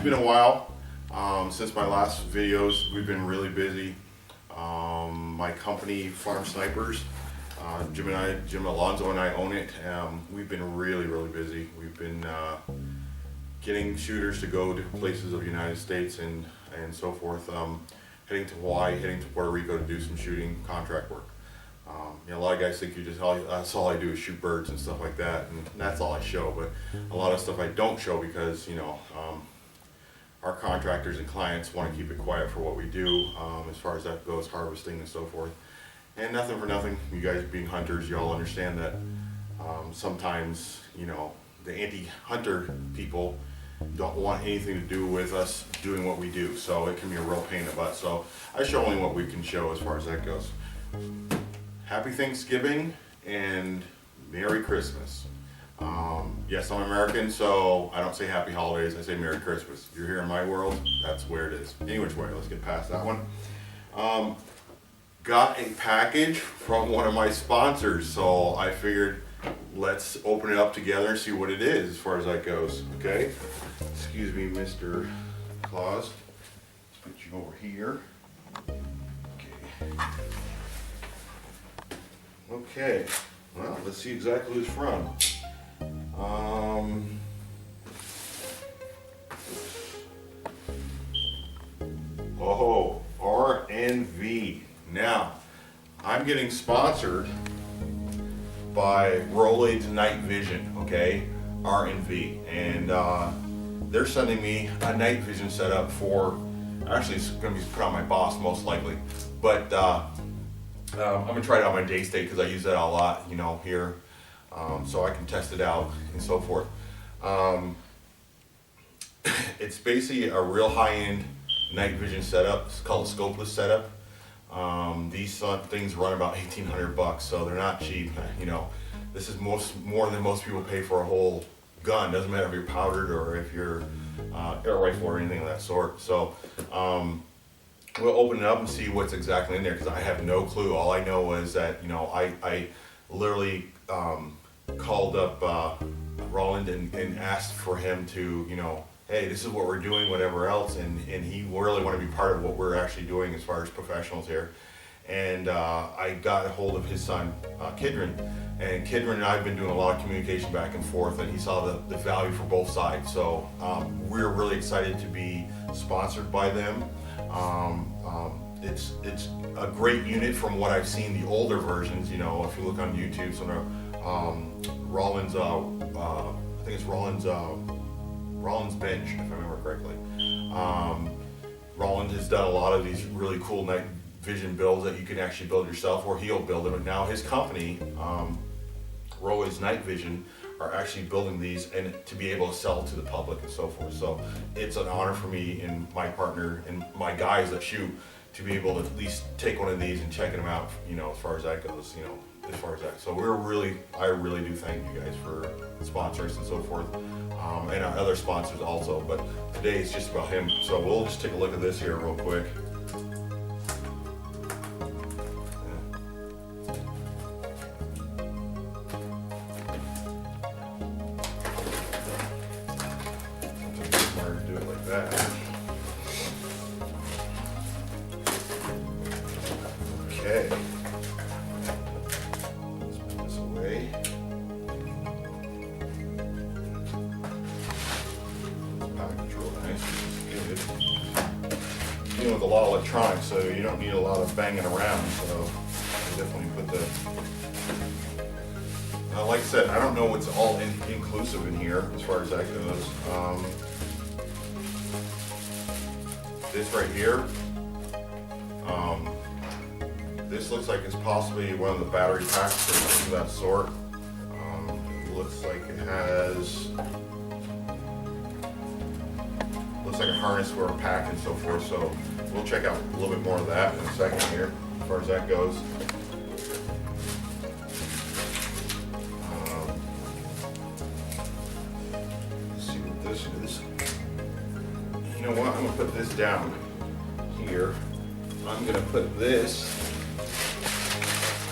been a while since my last videos. We've been really busy. My company, Farm Snipers, Jim Alonzo and I own it. We've been really busy. We've been getting shooters to go to places of the United States and so forth. Heading to Hawaii, heading to Puerto Rico to do some shooting contract work. A lot of guys think that's all I do is shoot birds and stuff like that, and that's all I show. But a lot of stuff I don't show because our contractors and clients want to keep it quiet for what we do as far as that goes, harvesting and so forth. And nothing for nothing, you guys being hunters, you all understand that sometimes the anti-hunter people don't want anything to do with us doing what we do, so it can be a real pain in the butt. So I show only what we can show as far as that goes. Happy Thanksgiving and Merry Christmas. Yes, I'm American, so I don't say Happy Holidays, I say Merry Christmas. If you're here in my world, that's where it is. Any which way, let's get past that one. Got a package from one of my sponsors, so I figured let's open it up together and see what it is as far as that goes, okay? Excuse me, Mr. Claus. Let's put you over here. Okay. Okay, well, let's see exactly who it's from. Oh, RNV. Now, I'm getting sponsored by Rollins Night Vision, okay? RNV, and they're sending me a night vision setup for, actually it's gonna be put on my boss most likely, but I'm gonna try it out my day state because I use that a lot, here, so I can test it out and so forth. It's basically a real high-end night vision setup. It's called a scopeless setup. These things run about $1,800, so they're not cheap. This is more than most people pay for a whole gun. Doesn't matter if you're powdered or if you're air rifle or anything of that sort. So we'll open it up and see what's exactly in there because I have no clue. All I know is that I literally called up Roland and asked for him to hey, this is what we're doing, whatever else, and he really wanted to be part of what we're actually doing as far as professionals here. And I got a hold of his son, Kidron, and Kidron and I have been doing a lot of communication back and forth, and he saw the value for both sides. So we're really excited to be sponsored by them. It's a great unit from what I've seen, the older versions. If you look on YouTube, some Rollins, I think it's Rollins Bench, if I remember correctly. Rollins has done a lot of these really cool night vision builds that you can actually build yourself, or he'll build them. And now his company, Rollins Night Vision, are actually building these and to be able to sell to the public and so forth. So it's an honor for me and my partner and my guys that shoot to be able to at least take one of these and check them out, as far as that goes, as far as that. So I really do thank you guys for sponsors and so forth, and our other sponsors also, but today it's just about him. So we'll just take a look at this here real quick. Do it like that. Okay. Let's put this away. Package real nice, which is good. Dealing with a lot of electronics, so you don't need a lot of banging around. So I definitely put the. Like I said, I don't know what's all inclusive in here as far as that goes. This right here, this looks like it's possibly one of the battery packs or something of that sort. It looks like it has, looks like a harness for a pack and so forth. So we'll check out a little bit more of that in a second here, as far as that goes. Let's see what this is. You know what? I'm gonna put this down here. I'm gonna put this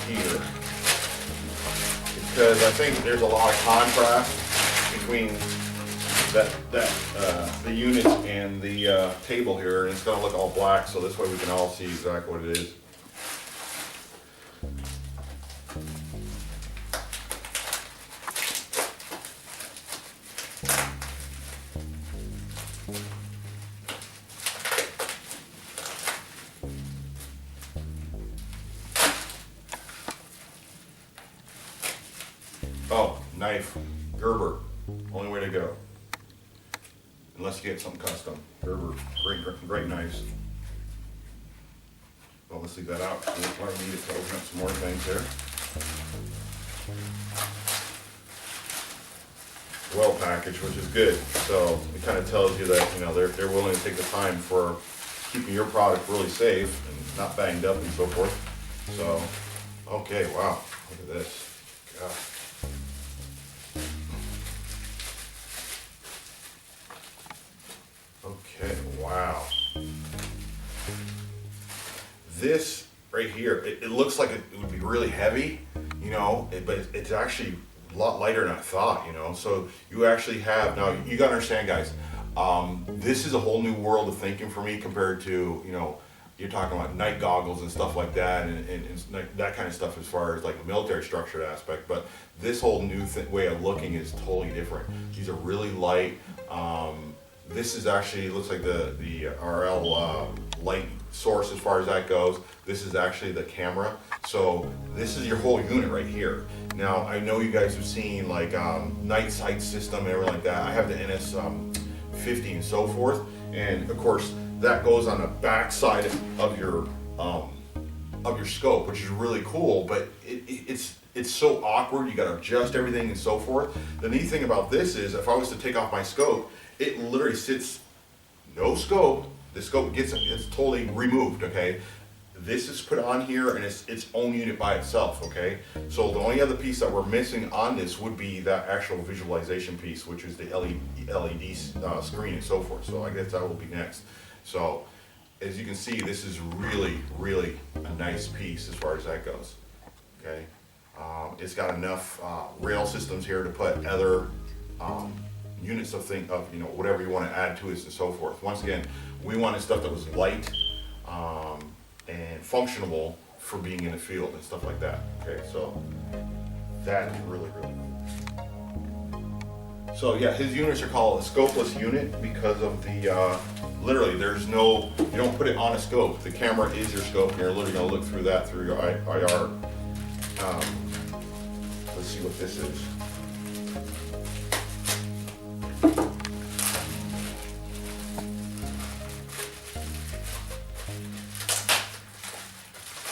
here because I think there's a lot of contrast between the unit and the table here, and it's going to look all black, so this way we can all see exactly what it is. Oh, knife, Gerber, only way to go. Unless you get something custom. Gerber, great knives. Well, let's leave that out. We'll probably need it to open up some more things here. Well packaged, which is good. So it kind of tells you that, you know, they're willing to take the time for keeping your product really safe and not banged up and so forth. So, okay, wow, look at this. God. Okay, wow. This right here, it looks like it would be really heavy, you know, but it's actually a lot lighter than I thought, you know. So you actually have, now you gotta understand, guys, this is a whole new world of thinking for me compared to, you know, you're talking about night goggles and stuff like that, and that kind of stuff as far as like the military structured aspect. But this whole new way of looking is totally different. These are really light. This is actually, looks like the RL light source as far as that goes. This is actually the camera. So this is your whole unit right here. Now, I know you guys have seen like night sight system and everything like that. I have the NS 50 and so forth. And of course, that goes on the back side of your scope, which is really cool, but it's so awkward. You gotta adjust everything and so forth. The neat thing about this is if I was to take off my scope, it literally sits, no scope, the scope it's totally removed, okay? This is put on here and it's its own unit by itself, okay? So the only other piece that we're missing on this would be that actual visualization piece, which is the LED screen and so forth. So I guess that will be next. So as you can see, this is really, really a nice piece as far as that goes, okay? It's got enough rail systems here to put other units of you know, whatever you want to add to it and so forth. Once again, we wanted stuff that was light and functional for being in the field and stuff like that. Okay, so that is really, really cool. So yeah, his units are called a scopeless unit because of the, literally there's no, you don't put it on a scope. The camera is your scope and you're literally gonna look through that through your IR. Let's see what this is.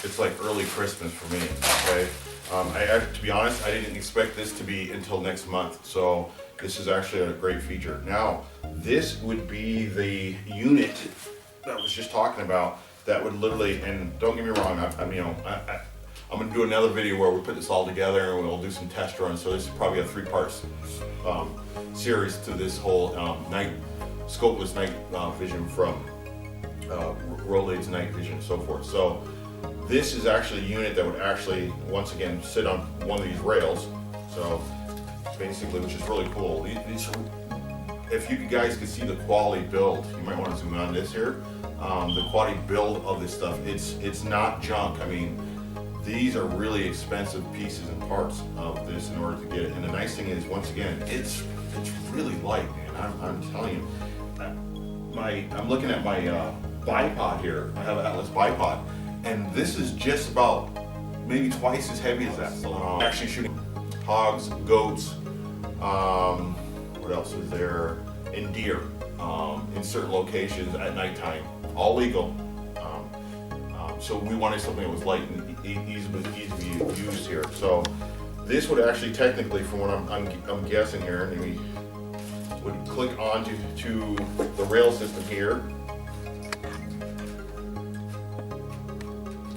It's like early Christmas for me, okay? To be honest, I didn't expect this to be until next month, so this is actually a great feature. Now, this would be the unit that I was just talking about that would literally, and don't get me wrong, I'm gonna do another video where we put this all together and we'll do some test runs, so this is probably a 3-part series to this whole scopeless night vision from Rolaids night vision and so forth. So this is actually a unit that would actually, once again, sit on one of these rails. So basically, which is really cool. If you guys could see the quality build, you might want to zoom on this here. The quality build of this stuff, it's not junk. I mean, these are really expensive pieces and parts of this in order to get it. And the nice thing is, once again, it's really light, man. I'm telling you. I'm looking at my bipod here. I have an Atlas bipod. And this is just about maybe twice as heavy as that. So actually shooting hogs, goats, what else is there? And deer in certain locations at nighttime, all legal. So we wanted something that was light and easy to be used here. So this would actually technically, from what I'm guessing here, and we would click onto the rail system here.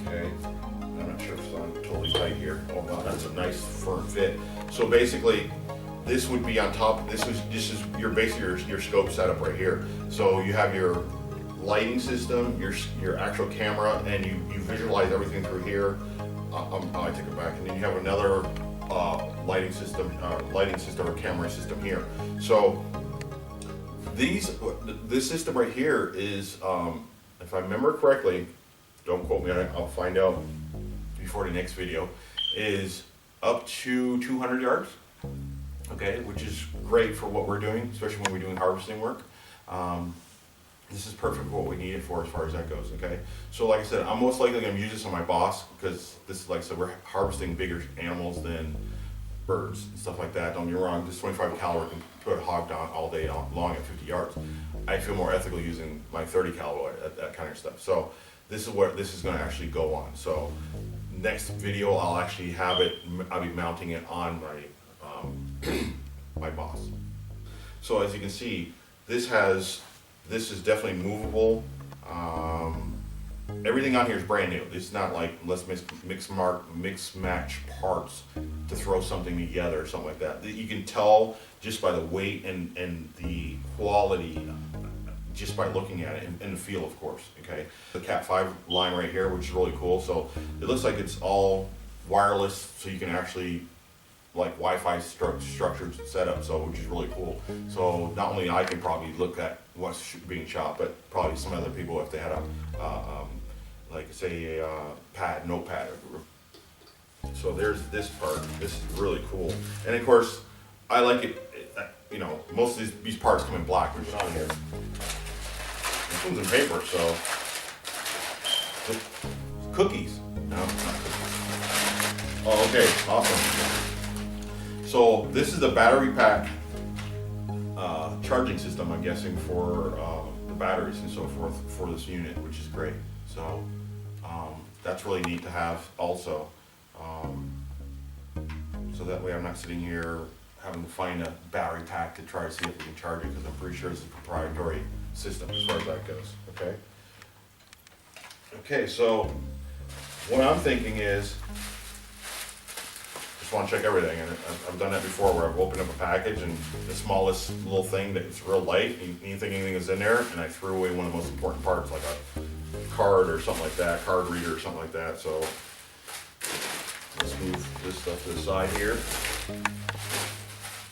I'm not sure if it's on totally tight here. Oh wow, that's a nice firm fit. So basically, this would be on top. This is your scope setup right here. So you have your lighting system, your actual camera, and you visualize everything through here. I take it back, and then you have another lighting system or camera system here. So This system right here is, if I remember correctly, don't quote me on it, I'll find out before the next video, is up to 200 yards, okay, which is great for what we're doing, especially when we're doing harvesting work. This is perfect for what we need it for as far as that goes, okay? So like I said, I'm most likely going to use this on my boss because this is, like I said, we're harvesting bigger animals than birds and stuff like that. Don't get me wrong, this 25 caliber can put a hog down all day long at 50 yards. I feel more ethical using my 30 caliber at that kind of stuff. So this is what this is going to actually go on. So next video, I'll actually have it, I'll be mounting it on my my boss. So as you can see, this is definitely movable. Everything on here is brand new. It's not like let's mix match parts to throw something together or something like that. You can tell just by the weight and the quality, just by looking at it, and the feel, of course. Okay, the Cat 5 line right here, which is really cool. So it looks like it's all wireless, so you can actually like Wi-Fi structured setup, so which is really cool. So not only I can probably look at what's being shot, but probably some other people if they had a like say a notepad. So there's this part. This is really cool, and of course I like it. You know, most of these parts come in black, which is on here. This one's in paper, so cookies. No, not cookies. Oh, okay, awesome. So this is the battery pack charging system, I'm guessing, for the batteries and so forth for this unit, which is great. So that's really neat to have also. So that way I'm not sitting here having to find a battery pack to try to see if we can charge it, because I'm pretty sure it's a proprietary system as far as that goes, okay? Okay, so what I'm thinking is, want to check everything, and I've done that before where I've opened up a package and the smallest little thing that's real light, you think anything is in there, and I threw away one of the most important parts, like a card or something like that, card reader or something like that. So let's move this stuff to the side here.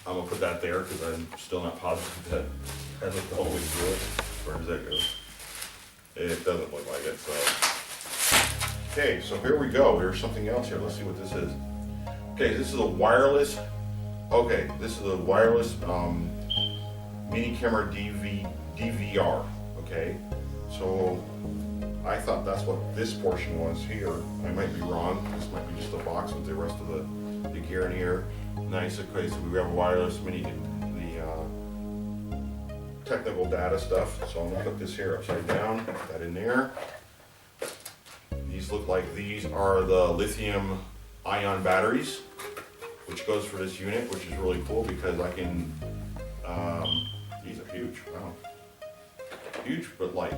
I'm gonna put that there because I'm still not positive that I looked all the way through it. Where does that go? It doesn't look like it, so. Okay, so here we go. There's something else here. Let's see what this is. Okay, this is a wireless. Okay, this is a wireless mini camera DVR. Okay, so I thought that's what this portion was here. I might be wrong. This might be just a box with the rest of the gear in here. Nice. Okay, so we have a wireless mini, the technical data stuff. So I'm gonna put this here upside down. Put that in there. These look like these are the lithium ion batteries, which goes for this unit, which is really cool because I can, these are huge, wow, huge but light.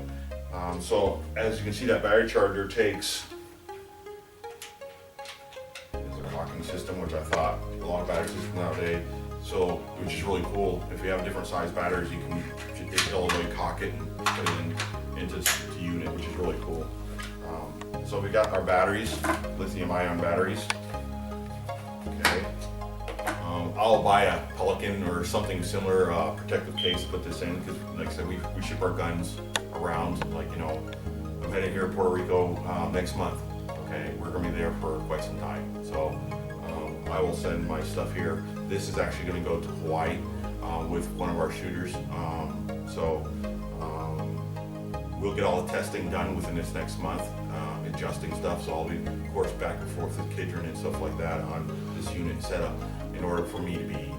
So as you can see, that battery charger takes, it's a cocking system, which I thought a lot of battery systems nowadays, so which is really cool. If you have different size batteries, you can literally cock it and put it into the unit, which is really cool. So we got our batteries, lithium ion batteries. Okay. I'll buy a Pelican or something similar, protective case to put this in, because like I said, we ship our guns around. Like, you know, I'm headed here to Puerto Rico next month. Okay, we're gonna be there for quite some time. So I will send my stuff here. This is actually gonna go to Hawaii with one of our shooters. We'll get all the testing done within this next month, adjusting stuff. So I'll be, of course, back and forth with Kidron and stuff like that on this unit setup in order for me to be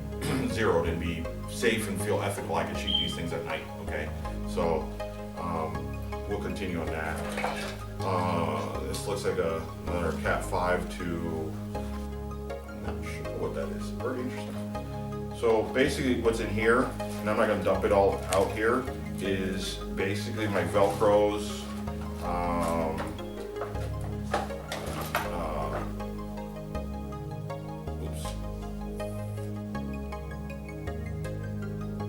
zeroed and be safe and feel ethical. I can shoot these things at night, okay? So we'll continue on that. This looks like another Cat 5 to, I'm not sure what that is. Very interesting. So basically what's in here, and I'm not gonna dump it all out here, is basically my Velcros, oops,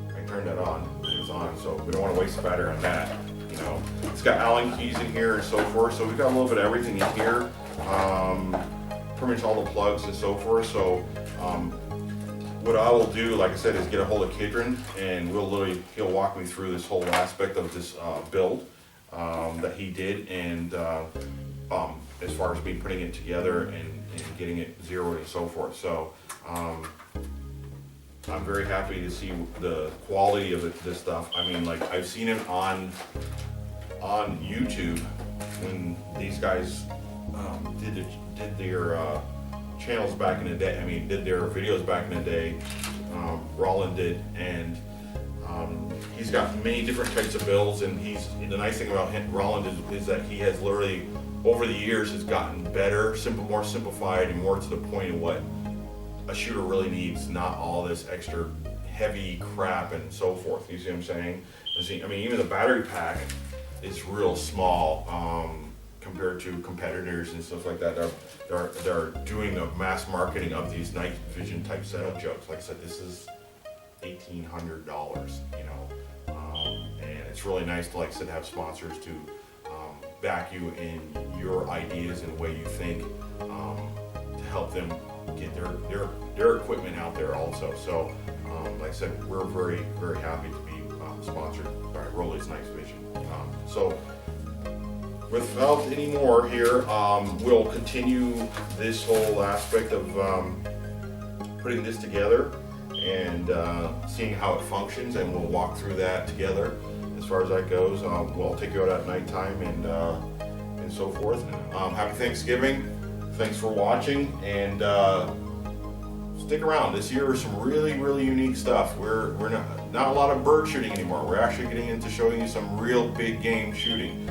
I turned that on, it's on, so we don't want to waste the battery on that, you know. It's got Allen keys in here and so forth, so we've got a little bit of everything in here, pretty much all the plugs and so forth. So what I will do, like I said, is get a hold of Kidron, and he'll walk me through this whole aspect of this build that he did, and as far as me putting it together and getting it zeroed and so forth. So I'm very happy to see the quality of this stuff. I mean, like, I've seen it on YouTube when these guys did their channels back in the day. I mean, did their videos back in the day. Roland did, and he's got many different types of builds. And the nice thing about Roland is that he has literally over the years has gotten better, more simplified, and more to the point of what a shooter really needs. Not all this extra heavy crap and so forth. You see what I'm saying? I mean, even the battery pack is real small compared to competitors and stuff like that. They're doing the mass marketing of these night vision type setup jugs. Like I said, this is $1,800, you know, and it's really nice to, like I said, have sponsors to back you in your ideas and the way you think to help them get their equipment out there also. So, like I said, we're very, very happy to be sponsored by Rolly's Night Vision. So, without any more here, we'll continue this whole aspect of putting this together and seeing how it functions, and we'll walk through that together. As far as that goes, we'll take you out at nighttime and so forth. Happy Thanksgiving! Thanks for watching, and stick around. This year is some really, really unique stuff. We're not a lot of bird shooting anymore. We're actually getting into showing you some real big game shooting,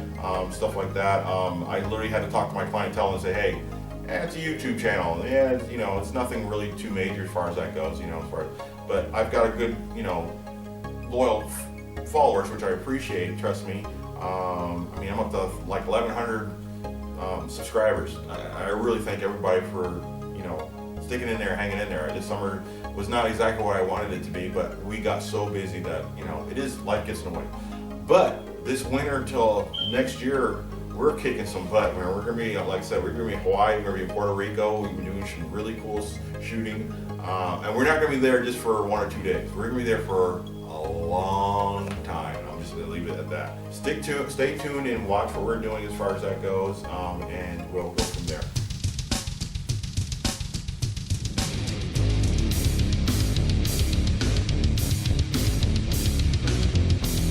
stuff like that. I literally had to talk to my clientele and say, hey, it's a YouTube channel. Yeah, you know, it's nothing really too major as far as that goes. You know, but I've got a good, you know, loyal followers, which I appreciate. Trust me. I mean, I'm up to like 1,100 subscribers. I really thank everybody for, you know, sticking in there, hanging in there. This summer was not exactly what I wanted it to be, but we got so busy that, you know, it is, life gets in the way. But this winter till next year, we're kicking some butt, man. We're gonna be, like I said, we're gonna be in Hawaii, we're gonna be in Puerto Rico. We've been doing some really cool shooting, and we're not gonna be there just for 1 or 2 days. We're gonna be there for a long time. I'm just gonna leave it at that. Stay tuned, and watch what we're doing as far as that goes, and we'll go from there.